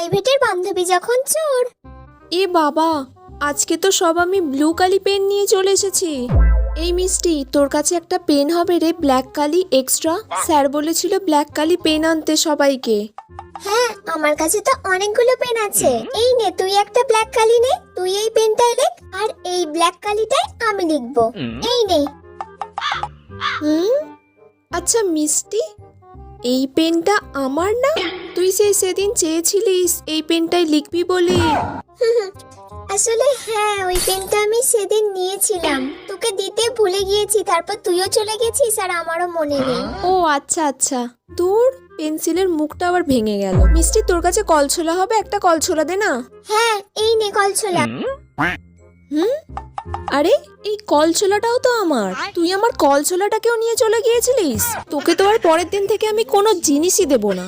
প্রাইভেটের বান্ধবী যখন চোর। এ বাবা, আজকে তো সব আমি ব্লু কালি পেন নিয়ে চলে এসেছি। এই মিষ্টি, তোর কাছে একটা পেন হবে রে, ব্ল্যাক কালি এক্সট্রা। স্যার বলেছিল ব্ল্যাক কালি পেন আনতে সবাইকে। হ্যাঁ, আমার কাছে তো অনেকগুলো পেন আছে। এই নে, তুই একটা ব্ল্যাক কালি নে, তুই এই পেনটাই লেখ, আর এই ব্ল্যাক কালিটাই আমি লিখবো। এই নে। আচ্ছা মিষ্টি, এই পেনটা আমার না? তুই সেদিন চেয়েছিলিস এই পেনটাই লিখবি বলে। আসলে হ্যাঁ, ওই পেনটা আমি সেদিন নিয়েছিলাম, তোকে দিতে ভুলে গিয়েছি। তারপর তুইও চলে গেছিস আর আমারও মনে নেই। ও আচ্ছা আচ্ছা, তোর পেন্সিলের মুখটা আবার ভেঙে গেল। মিষ্টি, তোর কাছে কলছোলা হবে? একটা কলছোলা দে না। হ্যাঁ, এই নে কলছোলা। আরে, এই কলছোলাটাও তো আমার। তুই আমার কলছোলাটাকেও নিয়ে চলে গিয়েছিলিস। তোকে তো আর পরের দিন থেকে আমি কোনো জিনিসই দেব না।